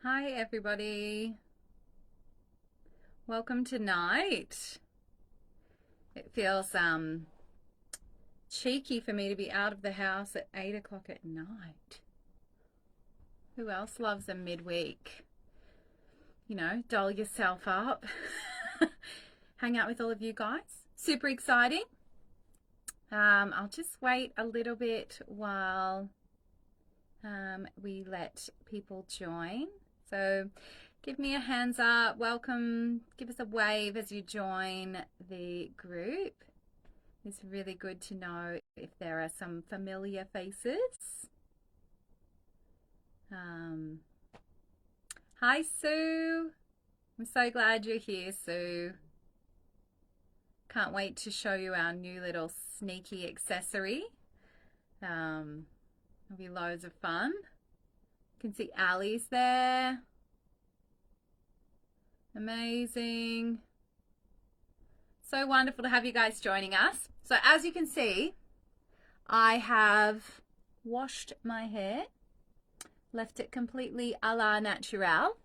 Hi everybody, welcome tonight. It feels cheeky for me to be out of the house at 8 o'clock at night. Who else loves a midweek? You know, doll yourself up, hang out with all of you guys. Super exciting. I'll just wait a little bit while we let people join. So give me a hands up, welcome, give us a wave as you join the group. It's really good to know if there are some familiar faces. Hi Sue, I'm so glad you're here, Sue. Can't wait to show you our new little sneaky accessory. It'll be loads of fun. You can see Ali's there. Amazing. So wonderful to have you guys joining us. So as you can see, I have washed my hair, left it completely a la naturel.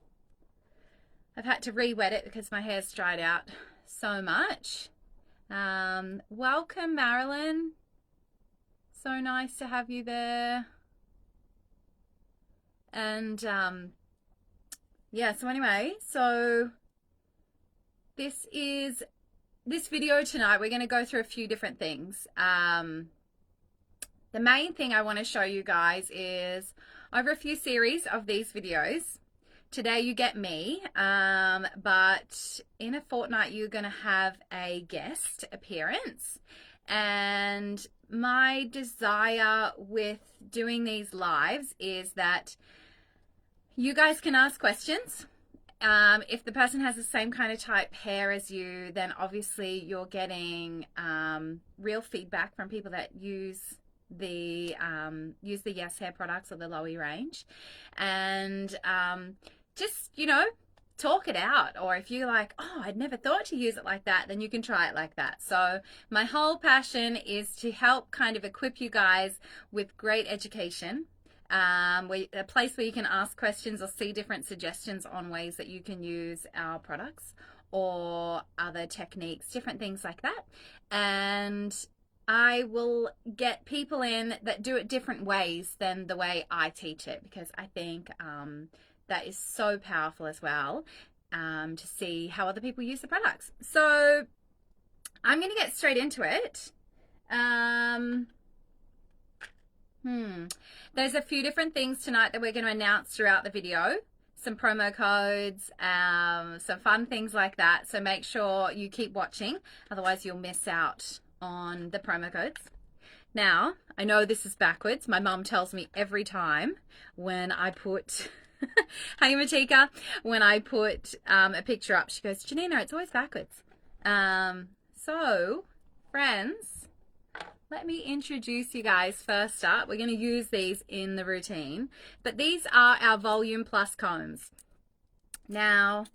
I've had to re-wet it because my hair's dried out so much. Welcome, Marilyn. So nice to have you there. And yeah, so anyway, so this video tonight, we're going to go through a few different things. The main thing I want to show you guys is over a few series of these videos. Today you get me, but in a fortnight you're going to have a guest appearance. And my desire with doing these lives is that you guys can ask questions. If the person has the same kind of type hair as you, then obviously you're getting real feedback from people that use the Yes Hair products or the LOHY range, and just, you know, talk it out. Or if you're like, oh, I'd never thought to use it like that, then you can try it like that. So my whole passion is to help kind of equip you guys with great education, a place where you can ask questions or see different suggestions on ways that you can use our products or other techniques, different things like that. And I will get people in that do it different ways than the way I teach it, because I think that is so powerful as well, to see how other people use the products. So I'm going to get straight into it. There's a few different things tonight that we're going to announce throughout the video. Some promo codes, some fun things like that. So make sure you keep watching, otherwise you'll miss out on the promo codes. Now, I know this is backwards. My mum tells me every time when I put, hey Matika, when I put a picture up, she goes, Jonina, it's always backwards. So, friends, let me introduce you guys first up. We're going to use these in the routine, but these are our Volume Plus combs. Now,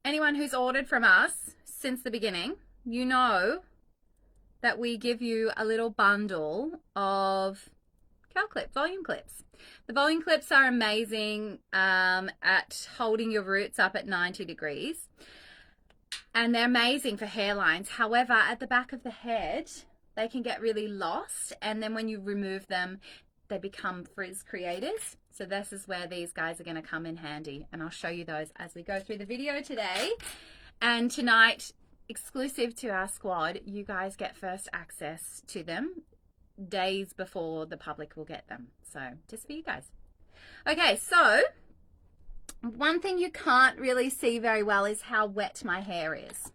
anyone who's ordered from us since the beginning, you know that we give you a little bundle of curl clip, volume clips. The volume clips are amazing at holding your roots up at 90 degrees. And they're amazing for hairlines. However, at the back of the head, they can get really lost, and then when you remove them, they become frizz creators. So this is where these guys are going to come in handy, and I'll show you those as we go through the video today. And tonight, exclusive to our squad, you guys get first access to them days before the public will get them. So just for you guys. Okay, so one thing you can't really see very well is how wet my hair is.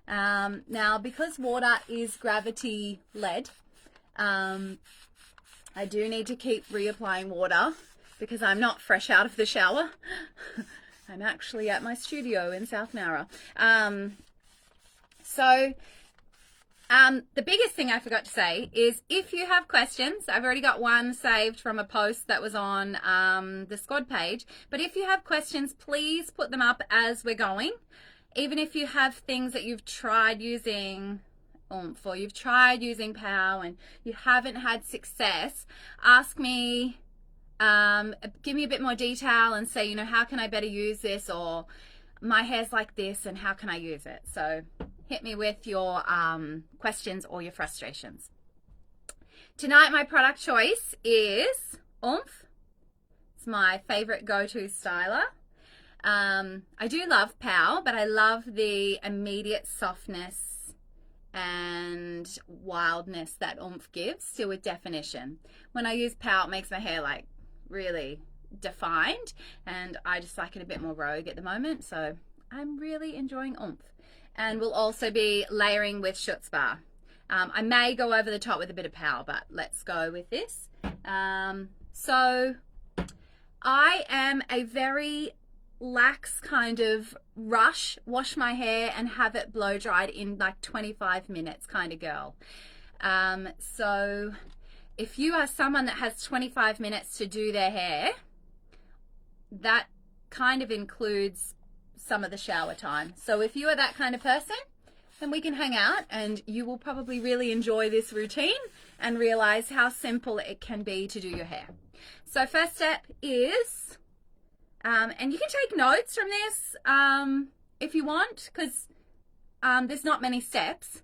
Now, because water is gravity led, I do need to keep reapplying water because I'm not fresh out of the shower. I'm actually at my studio in South Nowra. The biggest thing I forgot to say is if you have questions, I've already got one saved from a post that was on the squad page, but if you have questions, please put them up as we're going. Even if you have things that you've tried using oomph or you've tried using POW and you haven't had success, ask me give me a bit more detail and say, you know, how can I better use this, or my hair's like this and how can I use it? So hit me with your questions or your frustrations. Tonight my product choice is Oomph. It's my favorite go-to styler. I do love Pow, but I love the immediate softness and wildness that Oomph gives, still with definition. When I use Pow, it makes my hair like really defined, and I just like it a bit more rogue at the moment, so I'm really enjoying Oomph. And we'll also be layering with Schutzbar. I may go over the top with a bit of Pow, but let's go with this. So I am a very lax kind of rush, wash my hair and have it blow dried in like 25 minutes kind of girl. So if you are someone that has 25 minutes to do their hair, that kind of includes some of the shower time. So if you are that kind of person, then we can hang out and you will probably really enjoy this routine and realize how simple it can be to do your hair. So first step is, and you can take notes from this if you want, because there's not many steps.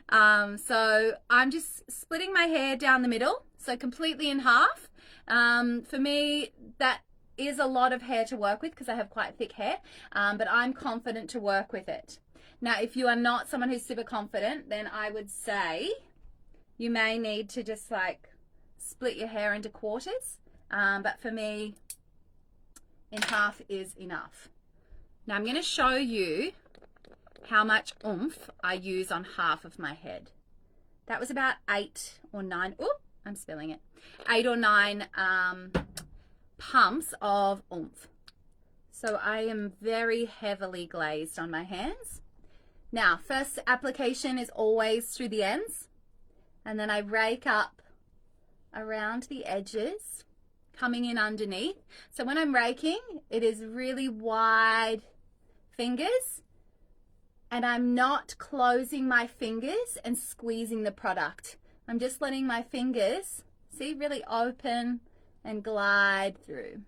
So I'm just splitting my hair down the middle, so completely in half. For me, that is a lot of hair to work with because I have quite thick hair, but I'm confident to work with it. Now, if you are not someone who's super confident, then I would say you may need to just like split your hair into quarters. But for me, in half is enough. Now I'm going to show you how much oomph I use on half of my head. That was about 8 or 9, oh, I'm spilling it, 8 or 9 pumps of oomph. So I am very heavily glazed on my hands. Now, first application is always through the ends, and then I rake up around the edges, coming in underneath. So when I'm raking, it is really wide fingers, and I'm not closing my fingers and squeezing the product. I'm just letting my fingers, see, really open and glide through.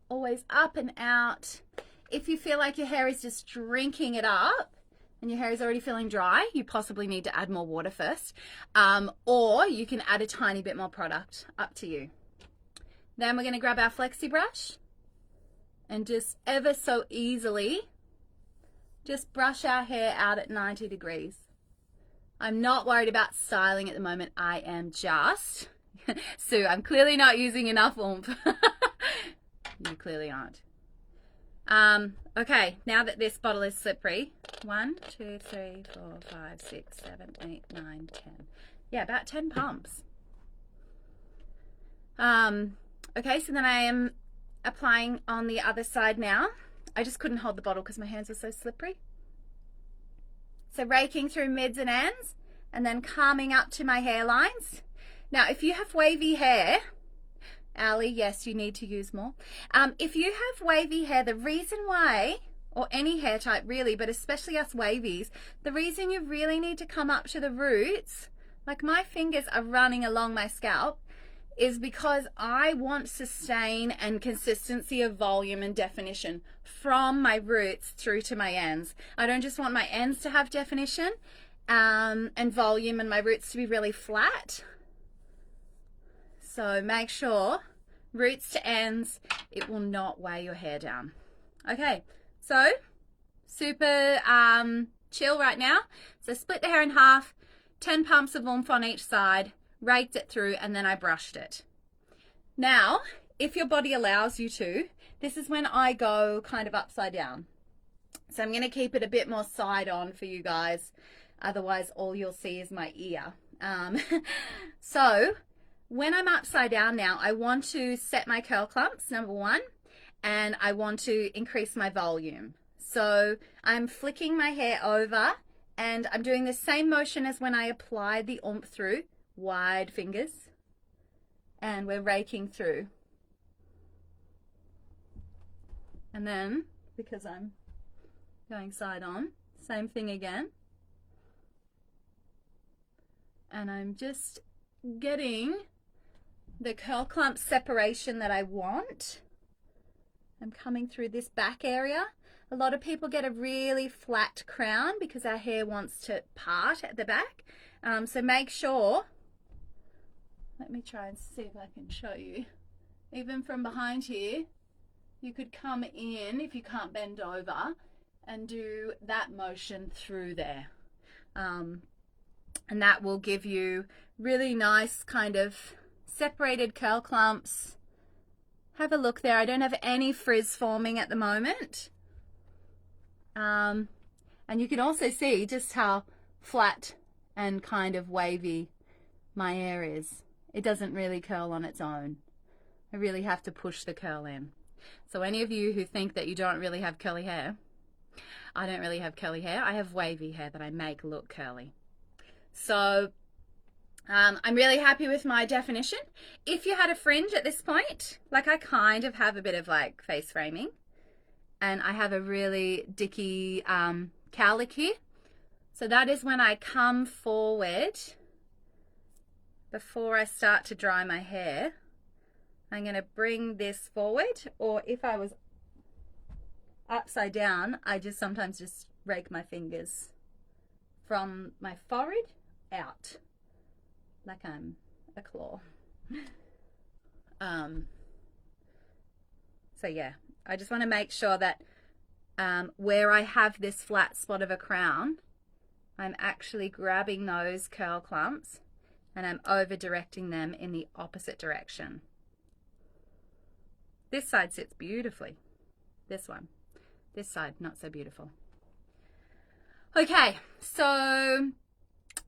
Always up and out. If you feel like your hair is just drinking it up and your hair is already feeling dry, you possibly need to add more water first. Or you can add a tiny bit more product, up to you. Then we're going to grab our flexi brush and just ever so easily just brush our hair out at 90 degrees. I'm not worried about styling at the moment. I am just, Sue, I'm clearly not using enough oomph. You clearly aren't. Okay, now that this bottle is slippery, 1, 2, 3, 4, 5, 6, 7, 8, 9, 10. Yeah, about 10 pumps. Okay, so then I am applying on the other side now. I just couldn't hold the bottle because my hands were so slippery. So raking through mids and ends and then calming up to my hairlines. Now, if you have wavy hair, Ali, yes, you need to use more. If you have wavy hair, the reason why, or any hair type really, but especially us wavies, the reason you really need to come up to the roots, like my fingers are running along my scalp, is because I want sustain and consistency of volume and definition from my roots through to my ends. I don't just want my ends to have definition and volume and my roots to be really flat. So make sure, roots to ends, it will not weigh your hair down. Okay, so super chill right now. So split the hair in half, 10 pumps of oomph on each side, raked it through, and then I brushed it. Now, if your body allows you to, this is when I go kind of upside down. So I'm going to keep it a bit more side on for you guys. Otherwise, all you'll see is my ear. So when I'm upside down now, I want to set my curl clumps, number 1, and I want to increase my volume. So I'm flicking my hair over and I'm doing the same motion as when I applied the oomph through, wide fingers, and we're raking through. And then, because I'm going side on, same thing again. And I'm just getting the curl clump separation that I want. I'm coming through this back area. A lot of people get a really flat crown because our hair wants to part at the back. So make sure, let me try and see if I can show you. Even from behind here, you could come in, if you can't bend over, and do that motion through there. And that will give you really nice kind of separated curl clumps. Have a look there. I don't have any frizz forming at the moment. And you can also see just how flat and kind of wavy my hair is. It doesn't really curl on its own. I really have to push the curl in. So any of you who think that you don't really have curly hair, I don't really have curly hair. I have wavy hair that I make look curly. So I'm really happy with my definition. If you had a fringe at this point, like I kind of have a bit of like face framing, and I have a really dicky cowlick here. So that is when I come forward before I start to dry my hair. I'm going to bring this forward, or if I was upside down, I just sometimes just rake my fingers from my forehead out like I'm a claw. So yeah, I just want to make sure that where I have this flat spot of a crown, I'm actually grabbing those curl clumps and I'm over directing them in the opposite direction. This side sits beautifully. This one. This side, not so beautiful. Okay, so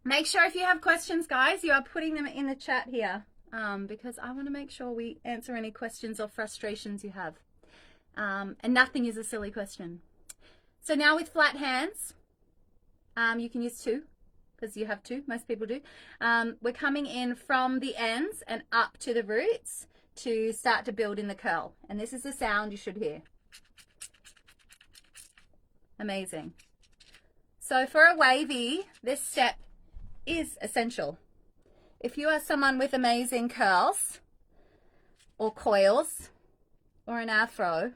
make sure if you have questions, guys, you are putting them in the chat here because I want to make sure we answer any questions or frustrations you have. And nothing is a silly question. So now with flat hands, you can use two because you have two. Most people do. We're coming in from the ends and up to the roots to start to build in the curl. And this is the sound you should hear. Amazing. So for a wavy, this step is essential. If you are someone with amazing curls or coils or an afro,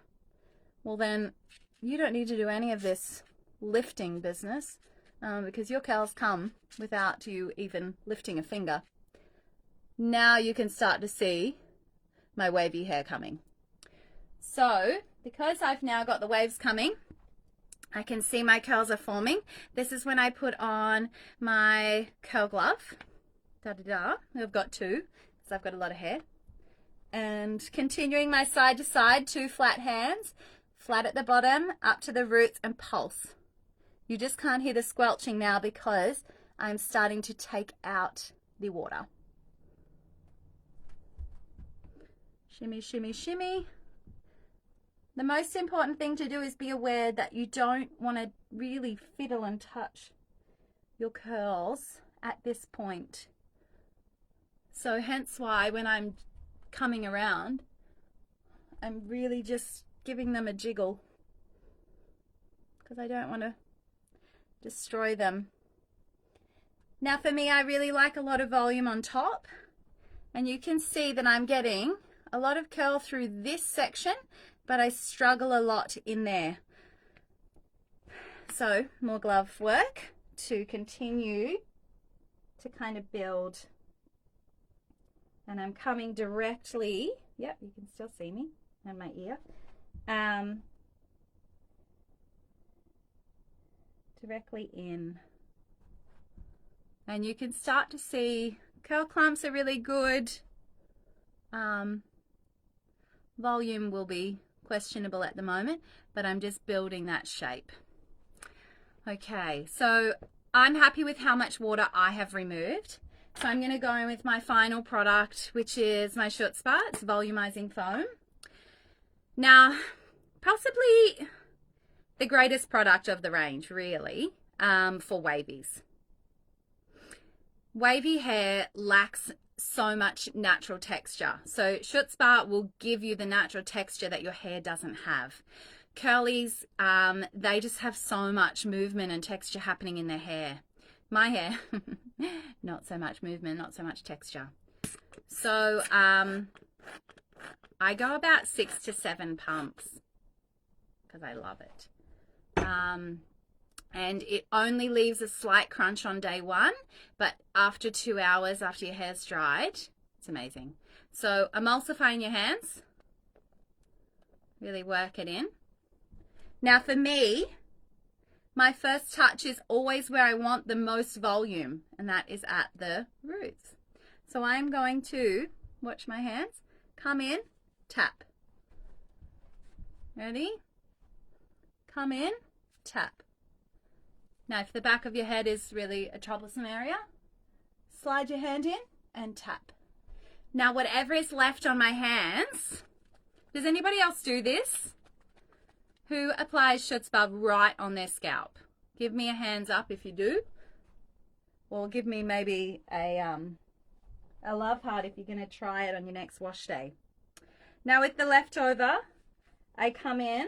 well then you don't need to do any of this lifting business because your curls come without you even lifting a finger. Now you can start to see my wavy hair coming. So because I've now got the waves coming, I can see my curls are forming. This is when I put on my curl glove. I've got two because I've got a lot of hair. And continuing my side to side, two flat hands, flat at the bottom, up to the roots and pulse. You just can't hear the squelching now because I'm starting to take out the water. Shimmy, shimmy, shimmy. The most important thing to do is be aware that you don't want to really fiddle and touch your curls at this point. So hence why when I'm coming around, I'm really just giving them a jiggle because I don't want to destroy them. Now for me, I really like a lot of volume on top, and you can see that I'm getting a lot of curl through this section, but I struggle a lot in there. So more glove work to continue to kind of build. And I'm coming directly, yep, you can still see me and my ear. Directly in. And you can start to see curl clumps are really good. Volume will be questionable at the moment, but I'm just building that shape. Okay, so I'm happy with how much water I have removed. So I'm going to go in with my final product, which is my Short Spa. It's volumizing foam. Now, possibly the greatest product of the range, really, for wavies. Wavy hair lacks so much natural texture. So Short Spa will give you the natural texture that your hair doesn't have. Curlies, they just have so much movement and texture happening in their hair. My hair, not so much movement, not so much texture. So I go about 6 to 7 pumps because I love it. And it only leaves a slight crunch on day 1, but after 2 hours after your hair's dried, it's amazing. So emulsify in your hands. Really work it in. Now for me, my first touch is always where I want the most volume, and that is at the roots. So I'm going to, watch my hands, come in, tap. Ready? Come in, tap. Now if the back of your head is really a troublesome area, slide your hand in and tap. Now whatever is left on my hands, does anybody else do this? Who applies Schutzbarb right on their scalp? Give me a hands up if you do. Or give me maybe a love heart if you're going to try it on your next wash day. Now with the leftover, I come in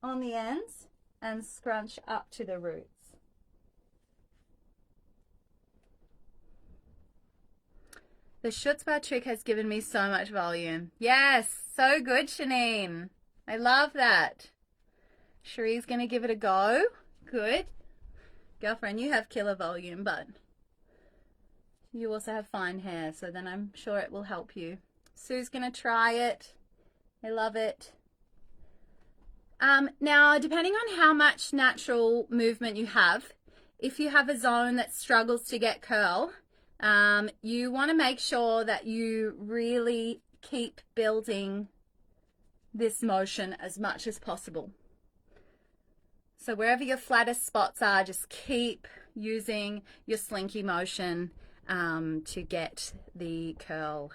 on the ends and scrunch up to the roots. The Schutzbarb trick has given me so much volume. Yes, so good, Janine. I love that. Cherie's going to give it a go. Good. Girlfriend, you have killer volume, but you also have fine hair, so then I'm sure it will help you. Sue's going to try it. I love it. Now, depending on how much natural movement you have, if you have a zone that struggles to get curl, you want to make sure that you really keep building this motion as much as possible. So wherever your flattest spots are, just keep using your slinky motion to get the curl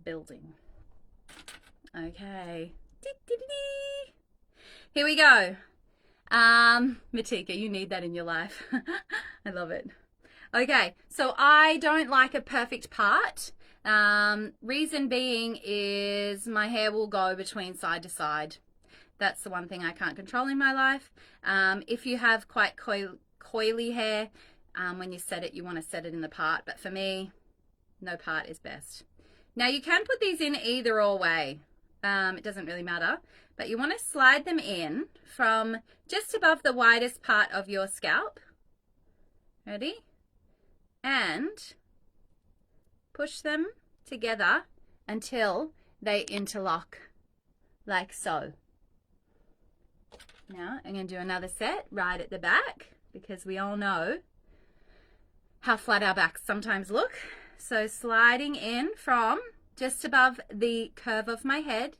building. Okay. Here we go. Matika, you need that in your life. I love it. Okay, so I don't like a perfect part. Reason being is my hair will go between side to side. That's the one thing I can't control in my life. If you have quite coily hair, when you set it, you want to set it in the part. But for me, no part is best. Now you can put these in either or way. It doesn't really matter. But you want to slide them in from just above the widest part of your scalp. Ready? And push them together until they interlock like so. Now I'm going to do another set right at the back because we all know how flat our backs sometimes look. So sliding in from just above the curve of my head.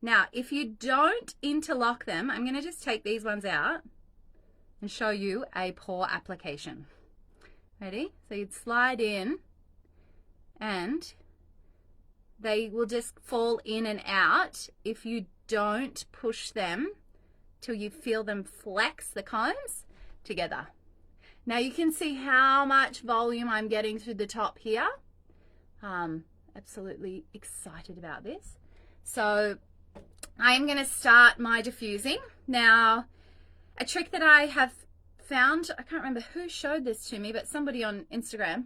Now if you don't interlock them, I'm going to just take these ones out and show you a paw application. Ready? So you'd slide in and they will just fall in and out if you don't push them till you feel them flex the combs together. Now you can see how much volume I'm getting through the top here. Absolutely excited about this. So I'm going to start my diffusing. Now, a trick that I have found, I can't remember who showed this to me, but somebody on Instagram,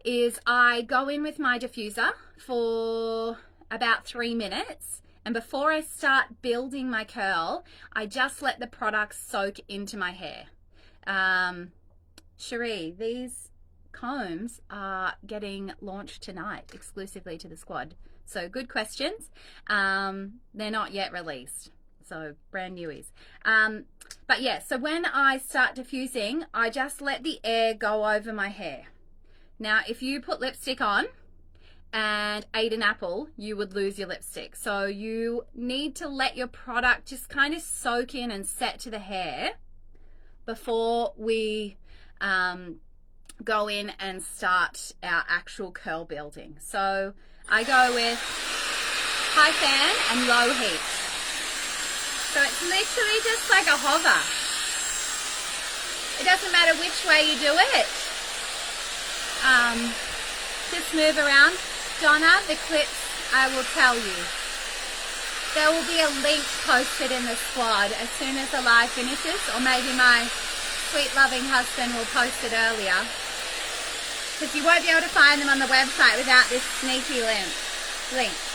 is I go in with my diffuser for about 3 minutes, and before I start building my curl, I just let the product soak into my hair. Cherie, these combs are getting launched tonight exclusively to the squad. So good questions. They're not yet released. So brand newies. But yeah, so when I start diffusing, I just let the air go over my hair. Now, if you put lipstick on and ate an apple, you would lose your lipstick. So you need to let your product just kind of soak in and set to the hair before we go in and start our actual curl building. So I go with high fan and low heat. So it's literally just like a hover. It doesn't matter which way you do it. Just move around. Donna, the clips, I will tell you. There will be a link posted in the squad as soon as the live finishes, or maybe my sweet loving husband will post it earlier, because you won't be able to find them on the website without this sneaky link.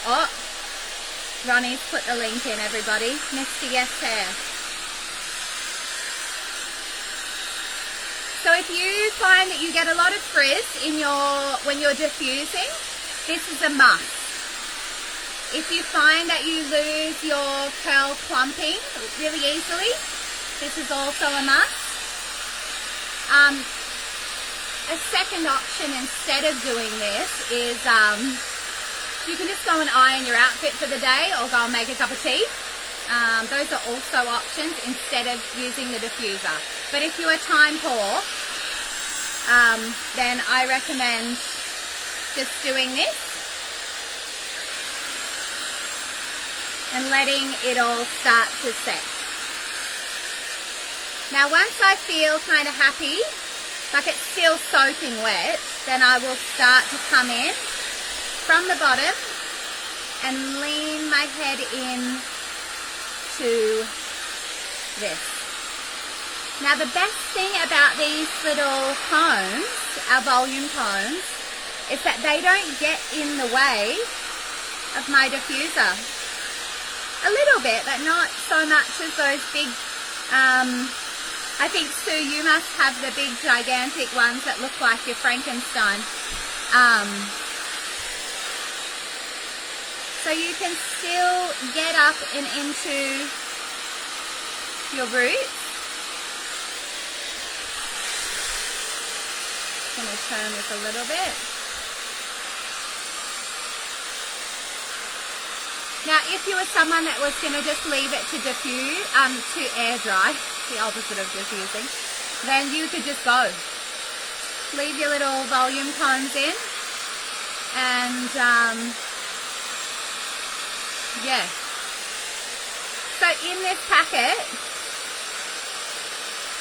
Oh, Ronnie's put the link in, everybody. Mr. Yes Hair. So if you find that you get a lot of frizz in when you're diffusing, this is a must. If you find that you lose your curl clumping really easily, this is also a must. A second option instead of doing this is you can just go and iron your outfit for the day or go and make a cup of tea. Those are also options instead of using the diffuser. But if you are time poor, then I recommend just doing this and letting it all start to set. Now once I feel kind of happy, like it's still soaking wet, then I will start to come in from the bottom and lean my head in to this. Now the best thing about these little combs, our volume combs, is that they don't get in the way of my diffuser. A little bit, but not so much as those big, I think, Sue, you must have the big gigantic ones that look like your Frankenstein. So you can still get up and into your roots. I'm going to turn this a little bit. Now, if you were someone that was going to just leave it to diffuse, to air dry, the opposite of diffusing, then you could just go. Leave your little volume combs in, and yeah. So in this packet,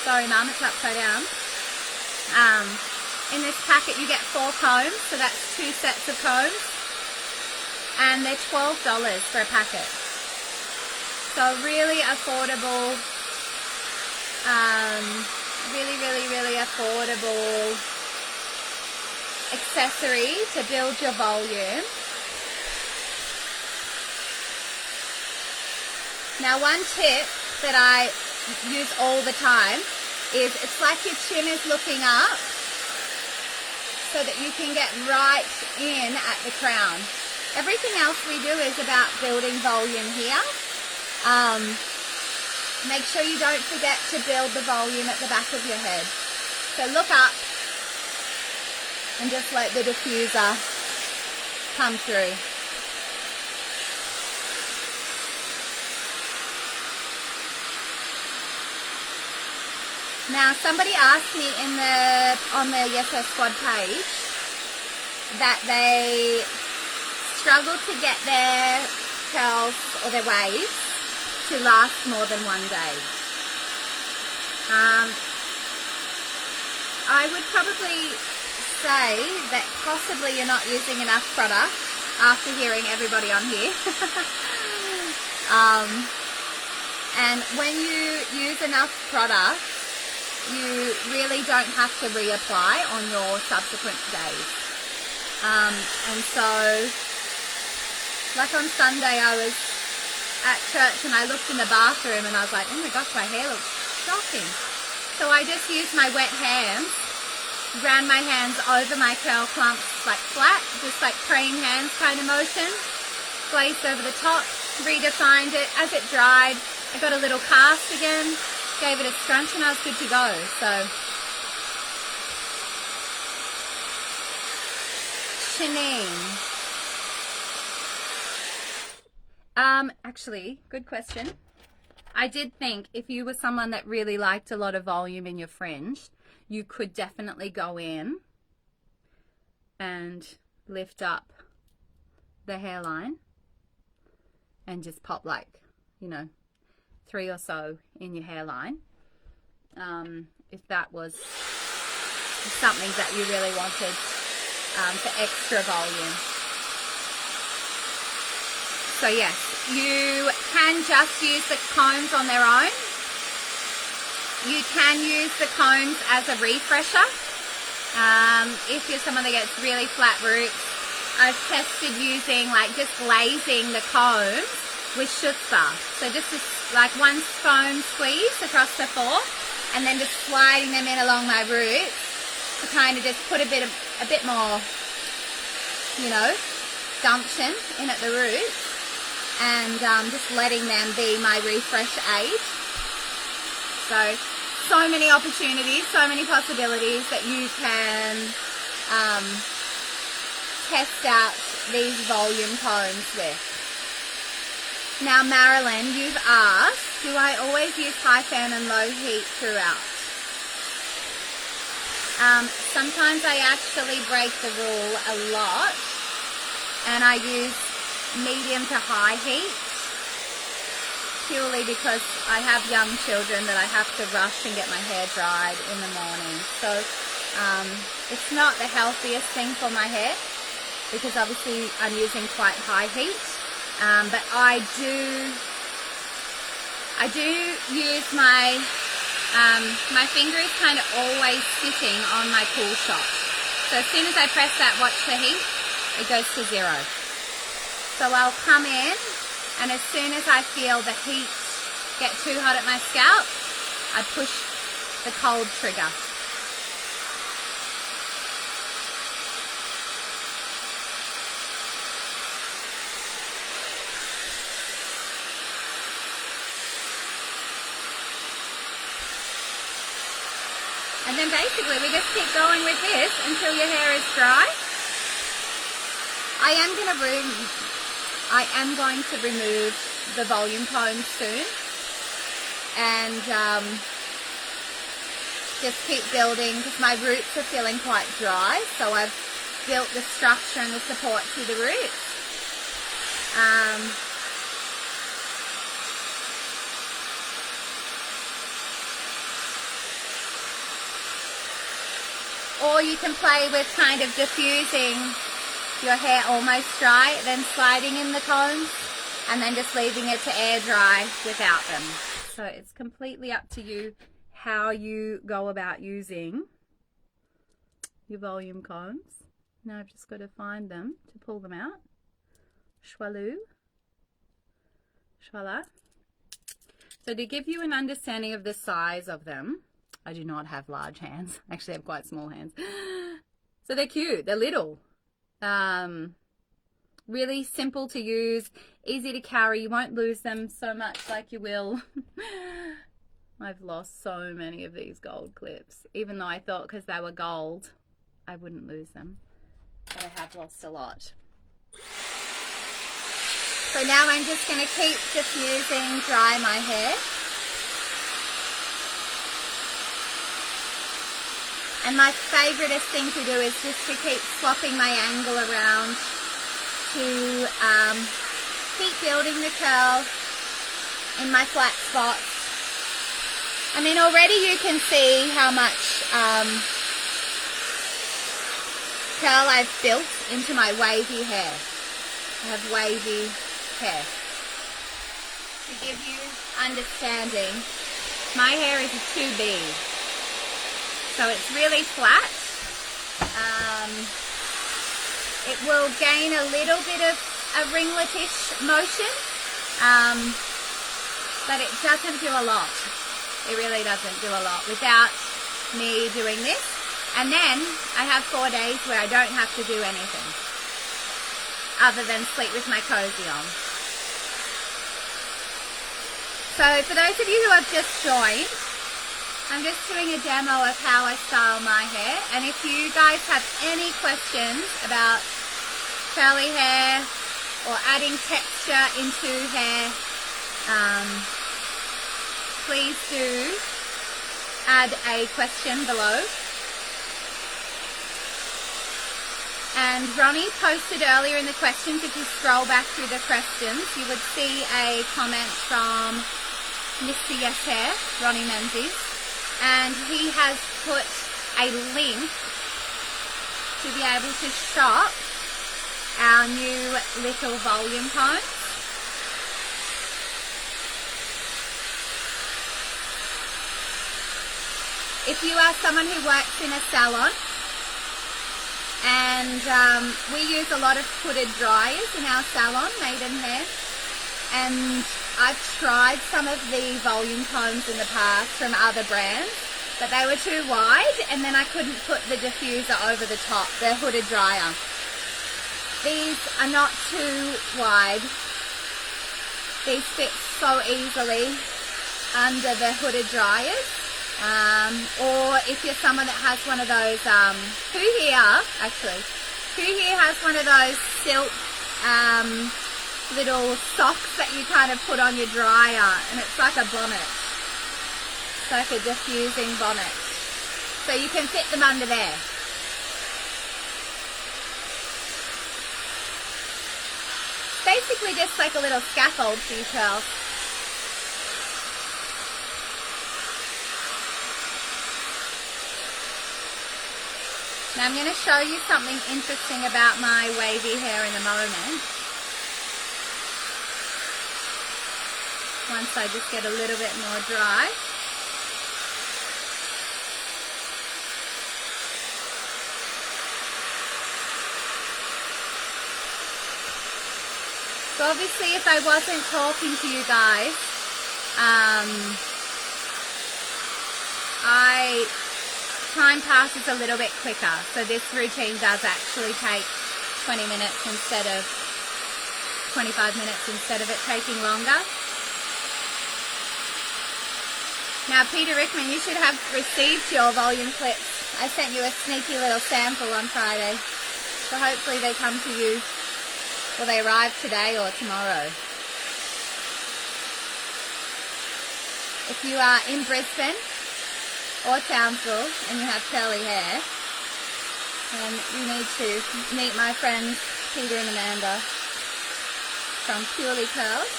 sorry mum, it's upside down. In this packet you get 4 combs, so that's 2 sets of combs. And they're $12 for a packet. So really affordable, really affordable accessory to build your volume. Now one tip that I use all the time is it's like your chin is looking up so that you can get right in at the crown. Everything else we do is about building volume here. Make sure you don't forget to build the volume at the back of your head. So look up and just let the diffuser come through. Now somebody asked me on the Yes Her Squad page that they struggle to get their curls or their waves to last more than one day. I would probably say that possibly you're not using enough product after hearing everybody on here. And when you use enough product, you really don't have to reapply on your subsequent days. And so, like on Sunday I was at church and I looked in the bathroom and I was like, oh my gosh, my hair looks shocking. So I just used my wet hands, ran my hands over my curl clumps like flat, just like praying hands kind of motion, glazed over the top, redefined it. As it dried, I got a little cast again, gave it a scrunch, and I was good to go. So Janine, actually, good question. I did think if you were someone that really liked a lot of volume in your fringe, you could definitely go in and lift up the hairline and just pop like, 3 or so in your hairline, if that was something that you really wanted for extra volume. So yes, you can just use the combs on their own. you can use the combs as a refresher. If you're someone that gets really flat roots, I've tested using like just glazing the combs with chutzpah. So just like one foam squeeze across the fork and then just sliding them in along my roots to kind of just put a bit more, you know, gumption in at the roots, and just letting them be my refresh aid. So many opportunities, so many possibilities that you can test out these volume combs with. Now Marilyn, you've asked, do I always use high fan and low heat throughout? Sometimes I actually break the rule a lot and I use medium to high heat, purely because I have young children that I have to rush and get my hair dried in the morning. So it's not the healthiest thing for my hair because obviously I'm using quite high heat. But I do use my finger is kind of always sitting on my cool shot. So as soon as I press that watch the heat, it goes to 0. So I'll come in, and as soon as I feel the heat get too hot at my scalp, I push the cold trigger. And then basically we just keep going with this until your hair is dry. I am going to remove the volume comb soon, and just keep building because my roots are feeling quite dry, so I've built the structure and the support to the roots. Or you can play with kind of diffusing your hair almost dry, then sliding in the combs, and then just leaving it to air dry without them. So it's completely up to you how you go about using your volume combs. Now I've just got to find them to pull them out. Schwaloo. Schwala. So to give you an understanding of the size of them, I do not have large hands. I actually have quite small hands. So they're cute. They're little. Really simple to use. Easy to carry. You won't lose them so much like you will. I've lost so many of these gold clips. Even though I thought because they were gold, I wouldn't lose them. But I have lost a lot. So now I'm just going to keep diffusing, dry my hair. And my favouriteest thing to do is just to keep swapping my angle around to keep building the curl in my flat spots. I mean, already you can see how much curl I've built into my wavy hair. I have wavy hair. To give you understanding, my hair is a 2B. So it's really flat. It will gain a little bit of a ringletish motion, but it doesn't do a lot. It really doesn't do a lot without me doing this. And then I have 4 days where I don't have to do anything other than sleep with my cozy on. So for those of you who have just joined, I'm just doing a demo of how I style my hair, and if you guys have any questions about curly hair or adding texture into hair, please do add a question below. And Ronnie posted earlier in the questions, if you scroll back through the questions, you would see a comment from Mr. Yes Hair, Ronnie Menzies. And he has put a link to be able to shop our new little volume combs. if you are someone who works in a salon, and we use a lot of hooded dryers in our salon, Maidenhair, and I've tried some of the volume combs in the past from other brands, but they were too wide, and then I couldn't put the diffuser over the top, the hooded dryer. These are not too wide. These fit so easily under the hooded dryers. Or if you're someone that has one of those, who here has one of those silk little socks that you kind of put on your dryer, and it's like a bonnet. It's like a diffusing bonnet. So you can fit them under there. Basically just like a little scaffold for your curls. Now I'm going to show you something interesting about my wavy hair in a moment. Once I just get a little bit more dry. So obviously if I wasn't talking to you guys, time passes a little bit quicker. So this routine does actually take 20 minutes instead of 25 minutes instead of it taking longer. Now Peter Rickman, you should have received your volume clips. I sent you a sneaky little sample on Friday. So hopefully they come to you, or they arrive today or tomorrow. If you are in Brisbane or Townsville and you have curly hair, then you need to meet my friends Peter and Amanda from Purely Curls.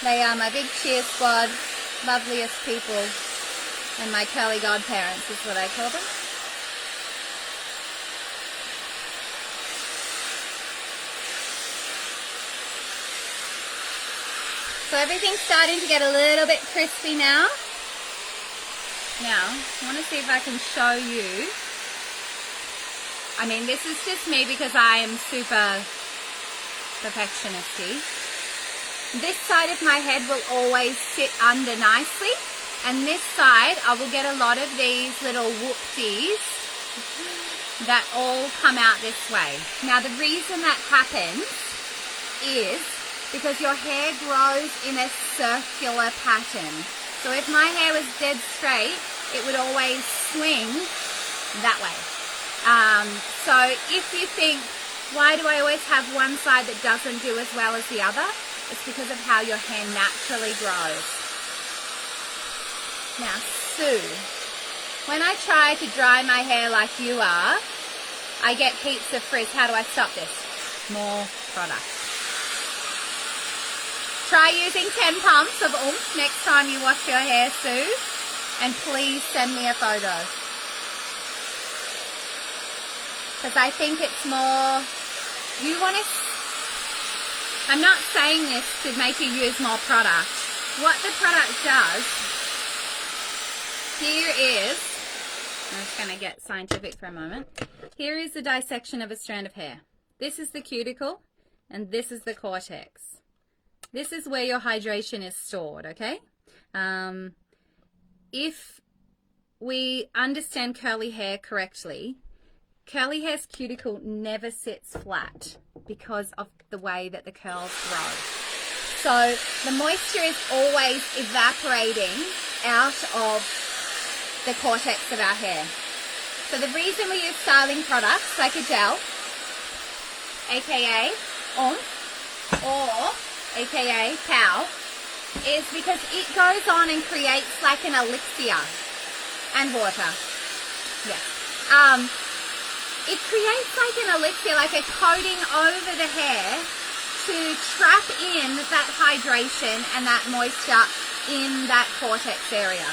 They are my big cheer squad, loveliest people, and my curly godparents is what I call them. So everything's starting to get a little bit crispy now. Now, I want to see if I can show you. I mean, this is just me because I am super perfectionisty. This side of my head will always sit under nicely, and this side I will get a lot of these little whoopsies that all come out this way. Now, the reason that happens is because your hair grows in a circular pattern. So if my hair was dead straight, it would always swing that way. So if you think, why do I always have one side that doesn't do as well as the other? It's because of how your hair naturally grows. Now, Sue, when I try to dry my hair like you are, I get heaps of frizz. How do I stop this? More product. Try using 10 pumps of oomph next time you wash your hair, Sue. And please send me a photo. Because I think it's more, you want to, I'm not saying this to make you use more product. What the product does, here is, I'm just going to get scientific for a moment. Here is the dissection of a strand of hair. This is the cuticle, and this is the cortex. This is where your hydration is stored, okay? If we understand curly hair correctly, curly hair's cuticle never sits flat because of the way that the curls grow. So the moisture is always evaporating out of the cortex of our hair. So the reason we use styling products like a gel, aka oomph, or aka pow, is because it goes on and creates like an elixir, and water. Yes. It creates like an elixir, like a coating over the hair to trap in that hydration and that moisture in that cortex area.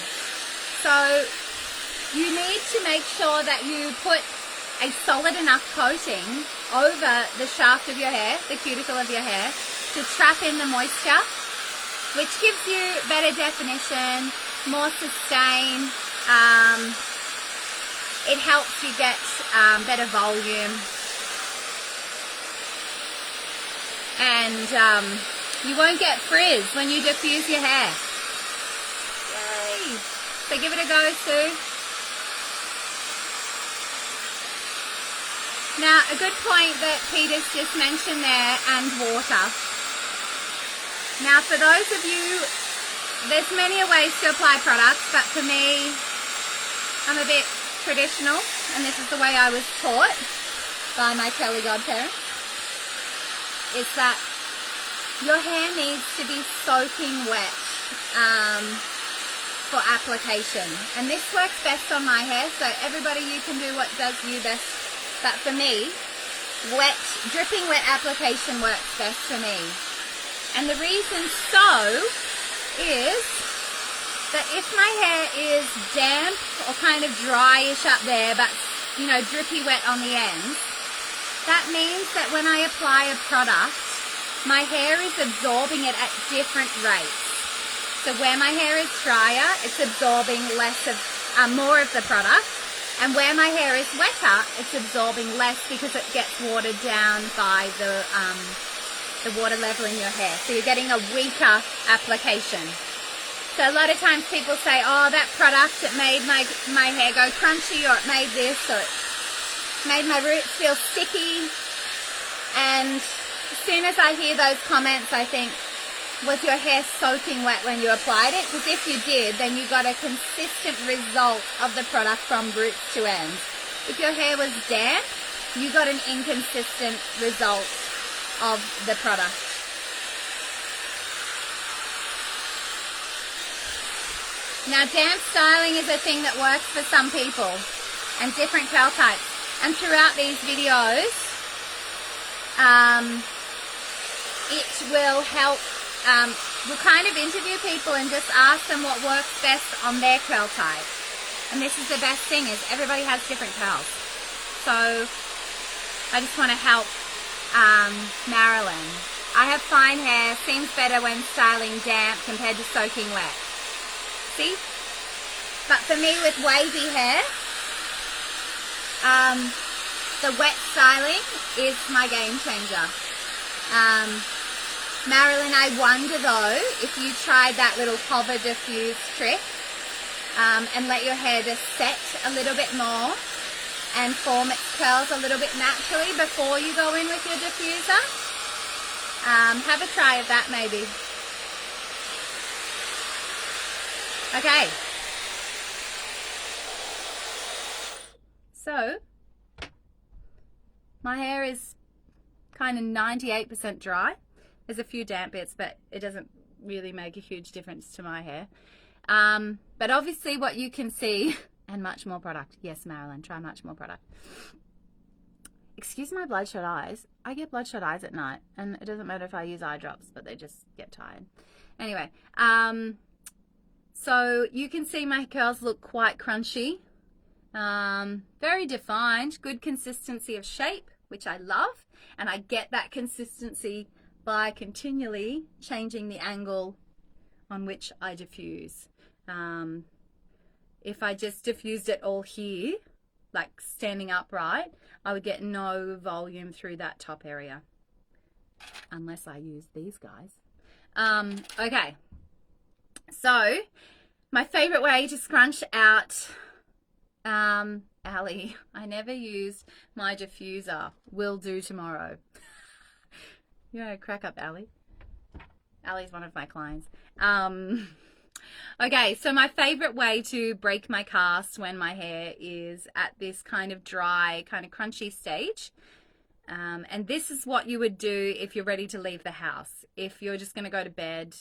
So you need to make sure that you put a solid enough coating over the shaft of your hair, the cuticle of your hair, to trap in the moisture, which gives you better definition, more sustain, It helps you get better volume, and you won't get frizz when you diffuse your hair. Yay! So give it a go, Sue. Now, a good point that Peter's just mentioned there, and water. Now, for those of you, there's many ways to apply products, but for me, I'm a bit traditional, and this is the way I was taught by my Kelly godparents, is that your hair needs to be soaking wet for application. And this works best on my hair, so everybody, you can do what does you best. But for me, dripping wet application works best for me. And the reason so is that if my hair is damp or kind of dryish up there, but, you know, drippy wet on the ends, that means that when I apply a product, my hair is absorbing it at different rates. So where my hair is drier, it's absorbing more of the product. And where my hair is wetter, it's absorbing less because it gets watered down by the water level in your hair. So you're getting a weaker application. So a lot of times people say, oh, that product, it made my hair go crunchy, or it made this, or it made my roots feel sticky. And as soon as I hear those comments, I think, was your hair soaking wet when you applied it? Because if you did, then you got a consistent result of the product from roots to ends. If your hair was damp, you got an inconsistent result of the product. Now, damp styling is a thing that works for some people and different curl types. And throughout these videos, it will help. We'll kind of interview people and just ask them what works best on their curl type. And this is the best thing, is everybody has different curls. So I just want to help Marilyn. I have fine hair, seems better when styling damp compared to soaking wet. See? But for me with wavy hair, the wet styling is my game changer. Marilyn, I wonder though, if you tried that little hover diffuse trick and let your hair just set a little bit more and form its curls a little bit naturally before you go in with your diffuser. Have a try of that maybe. Okay. So, my hair is kind of 98% dry. There's a few damp bits, but it doesn't really make a huge difference to my hair. But obviously what you can see, and much more product. Yes, Marilyn, try much more product. Excuse my bloodshot eyes. I get bloodshot eyes at night, and it doesn't matter if I use eye drops, but they just get tired. Anyway, so you can see my curls look quite crunchy. Very defined, good consistency of shape, which I love. And I get that consistency by continually changing the angle on which I diffuse. If I just diffused it all here, like standing upright, I would get no volume through that top area. Unless I use these guys. Okay. So, my favorite way to scrunch out, Ali, I never used my diffuser. Will do tomorrow. You want to crack up, Ali? Ali's one of my clients. Okay, so my favorite way to break my cast when my hair is at this kind of dry, kind of crunchy stage. And this is what you would do if you're ready to leave the house. If you're just going to go to bed,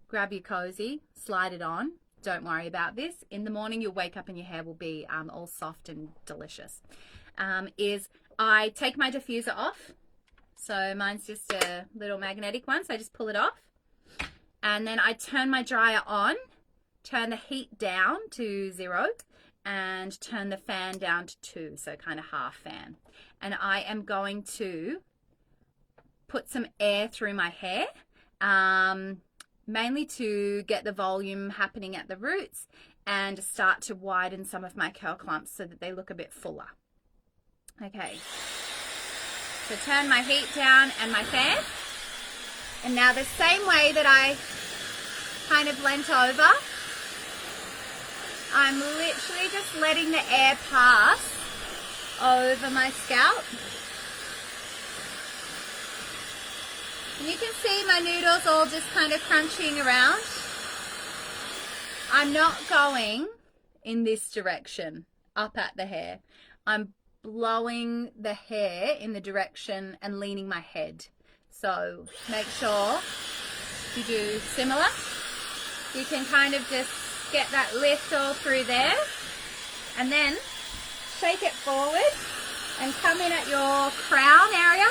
grab your cozy, slide it on. Don't worry about this. In the morning, you'll wake up and your hair will be all soft and delicious. Is I take my diffuser off. So mine's just a little magnetic one, so I just pull it off. And then I turn my dryer on, turn the heat down to 0, and turn the fan down to 2, so kind of half fan. And I am going to put some air through my hair. mainly to get the volume happening at the roots and start to widen some of my curl clumps so that they look a bit fuller. Okay, so turn my heat down and my fan. And now the same way that I kind of leant over, I'm literally just letting the air pass over my scalp. And you can see my noodles all just kind of crunching around. I'm not going in this direction, up at the hair. I'm blowing the hair in the direction and leaning my head. So make sure you do similar. You can kind of just get that lift all through there, and then shake it forward and come in at your crown area.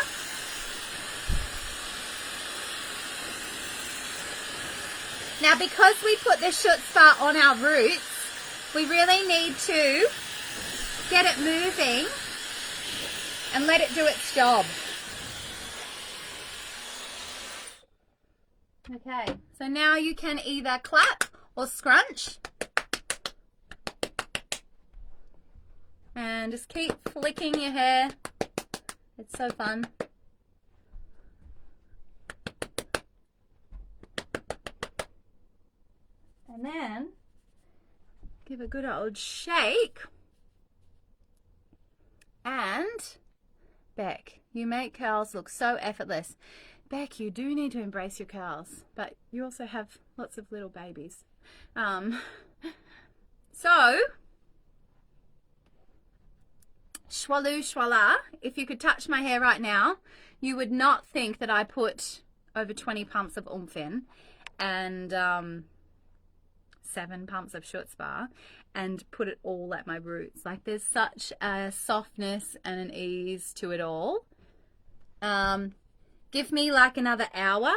Now, because we put the schutzpah on our roots, we really need to get it moving and let it do its job. Okay, so now you can either clap or scrunch. And just keep flicking your hair. It's so fun. And then give a good old shake. And Beck, you make curls look so effortless. Beck, you do need to embrace your curls, but you also have lots of little babies. So, schwaloo schwala, if you could touch my hair right now, you would not think that I put over 20 pumps of oomph in and 7 pumps of schutzpah and put it all at my roots. Like, there's such a softness and an ease to it all. Give me like another hour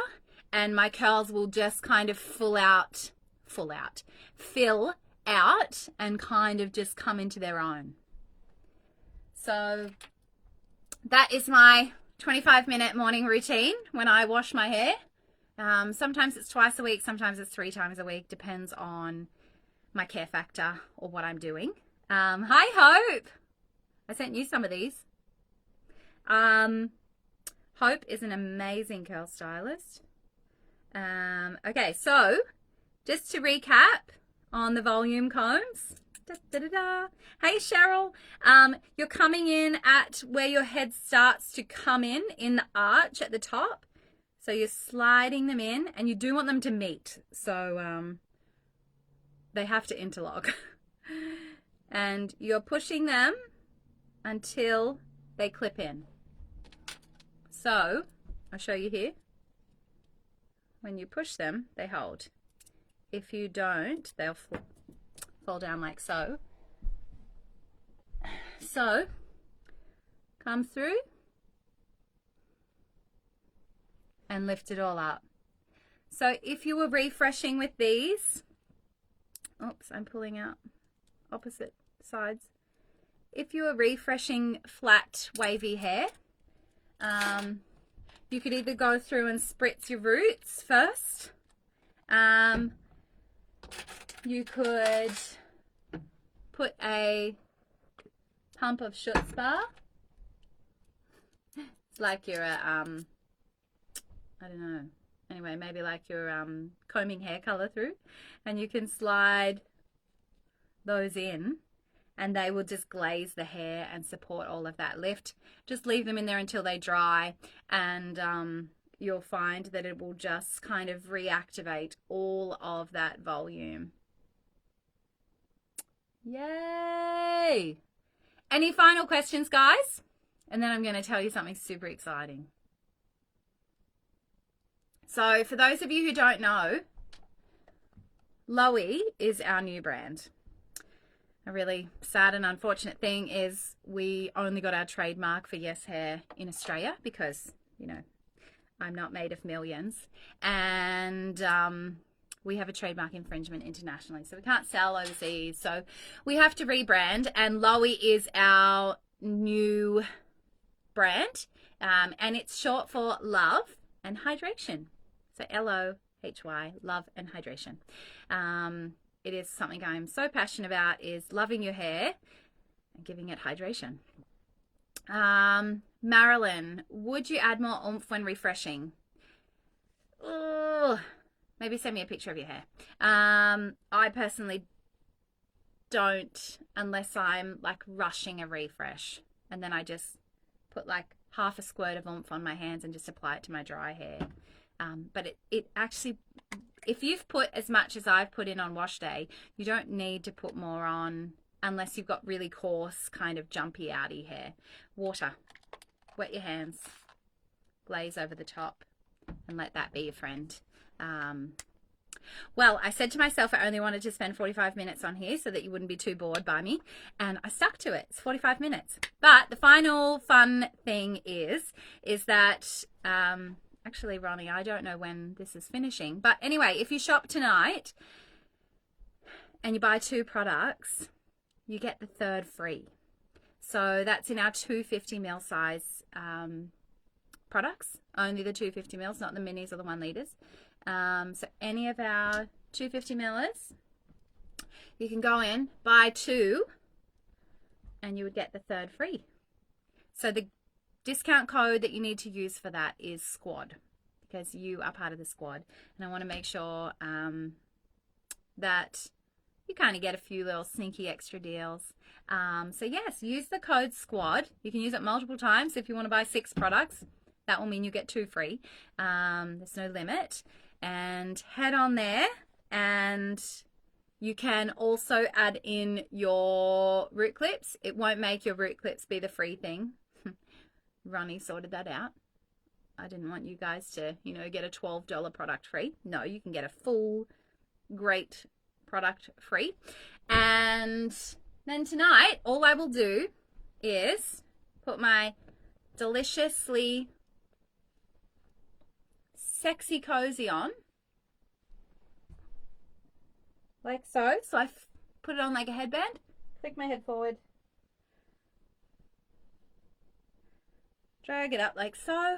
and my curls will just kind of fill out and kind of just come into their own. So that is my 25-minute morning routine when I wash my hair. Sometimes it's twice a week, sometimes it's 3 times a week, depends on my care factor or what I'm doing. Hi Hope, I sent you some of these. Hope is an amazing curl stylist. Okay, so just to recap on the volume combs. Hey Cheryl, you're coming in at where your head starts to come in the arch at the top. So you're sliding them in and you do want them to meet. So they have to interlock. And you're pushing them until they clip in. So I'll show you here. When you push them, they hold. If you don't, they'll fall down like so. So come through and lift it all up. So if you were refreshing with these, oops, I'm pulling out opposite sides. If you were refreshing flat wavy hair, you could either go through and spritz your roots first. You could put a pump of schutzpah. It's like you're a, I don't know. Anyway, maybe like you're combing hair color through, and you can slide those in and they will just glaze the hair and support all of that lift. Just leave them in there until they dry, and you'll find that it will just kind of reactivate all of that volume. Yay! Any final questions, guys? And then I'm going to tell you something super exciting. So for those of you who don't know, LOHY is our new brand. A really sad and unfortunate thing is we only got our trademark for Yes Hair in Australia because, you know, I'm not made of millions. And we have a trademark infringement internationally, so we can't sell overseas. So we have to rebrand, and LOHY is our new brand, and it's short for love and hydration. So LOHY. LOHY, love and hydration. It is something I'm so passionate about, is loving your hair and giving it hydration. Marilyn, would you add more oomph when refreshing? Oh, maybe send me a picture of your hair. I personally don't, unless I'm like rushing a refresh, and then I just put like half a squirt of oomph on my hands and just apply it to my dry hair. But it actually, if you've put as much as I've put in on wash day, you don't need to put more on unless you've got really coarse, kind of jumpy, outy hair. Water, wet your hands, glaze over the top, and let that be your friend. Well, I said to myself I only wanted to spend 45 minutes on here so that you wouldn't be too bored by me, and I stuck to it. It's 45 minutes. But the final fun thing is that, actually, Ronnie, I don't know when this is finishing, but anyway, if you shop tonight and you buy 2 products, you get the 3rd free. So that's in our 250ml size products, only the 250mls, not the minis or the 1 litres. So any of our 250mlers, you can go in, buy 2, and you would get the 3rd free. So the discount code that you need to use for that is SQUAD, because you are part of the squad. And I want to make sure that you kind of get a few little sneaky extra deals. So yes, use the code SQUAD. You can use it multiple times. If you want to buy 6 products, that will mean you get 2 free. There's no limit. And head on there, and you can also add in your root clips. It won't make your root clips be the free thing. Ronnie sorted that out. I didn't want you guys to, you know, get a $12 product free. No, you can get a full, great product free. And then tonight, all I will do is put my deliciously sexy cozy on, like so. So I put it on like a headband, flick my head forward, drag it up like so.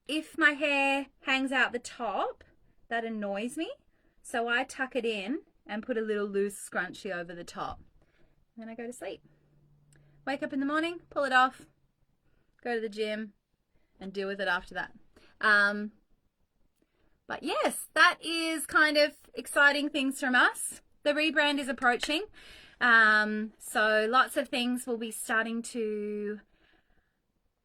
If my hair hangs out the top, that annoys me, so I tuck it in and put a little loose scrunchie over the top. Then I go to sleep. Wake up in the morning, pull it off, go to the gym, and deal with it after that. But yes, that is kind of exciting things from us. The rebrand is approaching. So lots of things will be starting to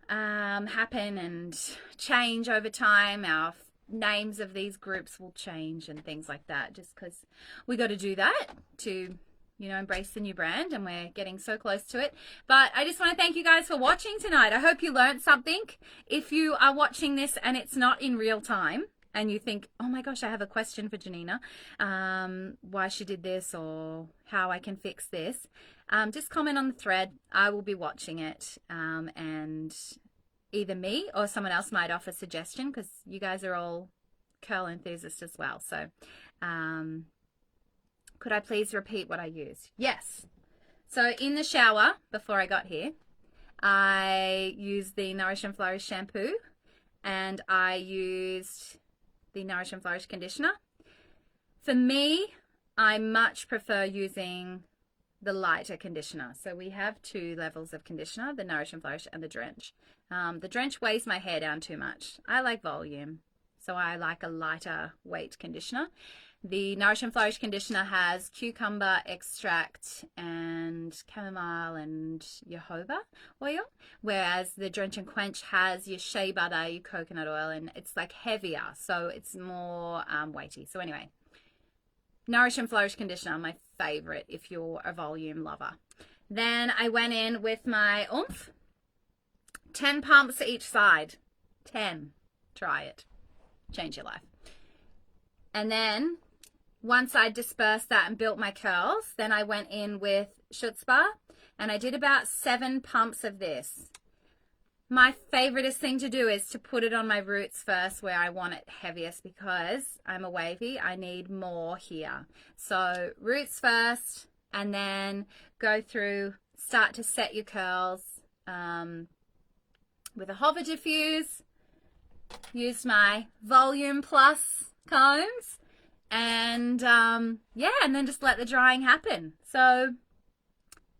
happen and change over time. Our names of these groups will change and things like that, just because we got to do that to, you know, embrace the new brand, and we're getting so close to it. But I just want to thank you guys for watching tonight. I hope you learned something. If you are watching this and it's not in real time, and you think, oh my gosh, I have a question for Jonina, why she did this or how I can fix this, just comment on the thread. I will be watching it, and either me or someone else might offer suggestion, because you guys are all curl enthusiasts as well. So could I please repeat what I used? Yes. So in the shower before I got here, I used the Nourish and Flourish shampoo, and I used the Nourish and Flourish conditioner. For me, I much prefer using the lighter conditioner. So we have 2 levels of conditioner, the Nourish and Flourish and the Drench. The Drench weighs my hair down too much. I like volume, so I like a lighter weight conditioner. The Nourish and Flourish conditioner has cucumber extract and chamomile and jojoba oil, whereas the Drench and Quench has your shea butter, your coconut oil, and it's like heavier, so it's more weighty. So anyway, Nourish and Flourish conditioner, my favorite if you're a volume lover. Then I went in with my oomph, 10 pumps each side. 10. Try it. Change your life. And then once I dispersed that and built my curls, then I went in with Schutzbar, and I did about 7 pumps of this. My favoriteest thing to do is to put it on my roots first, where I want it heaviest, because I'm a wavy. I need more here. So roots first, and then go through, start to set your curls with a hover diffuse, used my Volume Plus combs, and yeah, and then just let the drying happen. So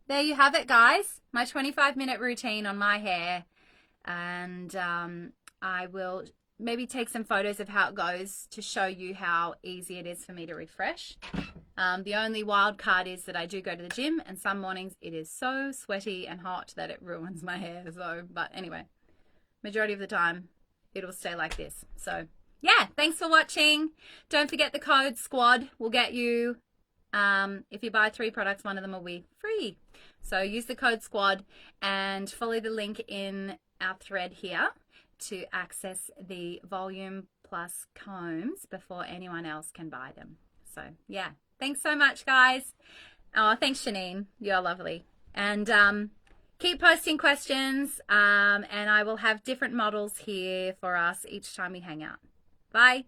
there you have it, guys. My 25-minute routine on my hair, and I will maybe take some photos of how it goes to show you how easy it is for me to refresh. The only wild card is that I do go to the gym, and some mornings it is so sweaty and hot that it ruins my hair. So, but anyway, majority of the time it'll stay like this. So yeah, thanks for watching. Don't forget the code SQUAD will get you, if you buy 3 products, one of them will be free. So use the code SQUAD and follow the link in our thread here to access the Volume Plus combs before anyone else can buy them. So yeah, thanks so much, guys. Oh, thanks, Janine. You're lovely. And keep posting questions, and I will have different models here for us each time we hang out. Bye.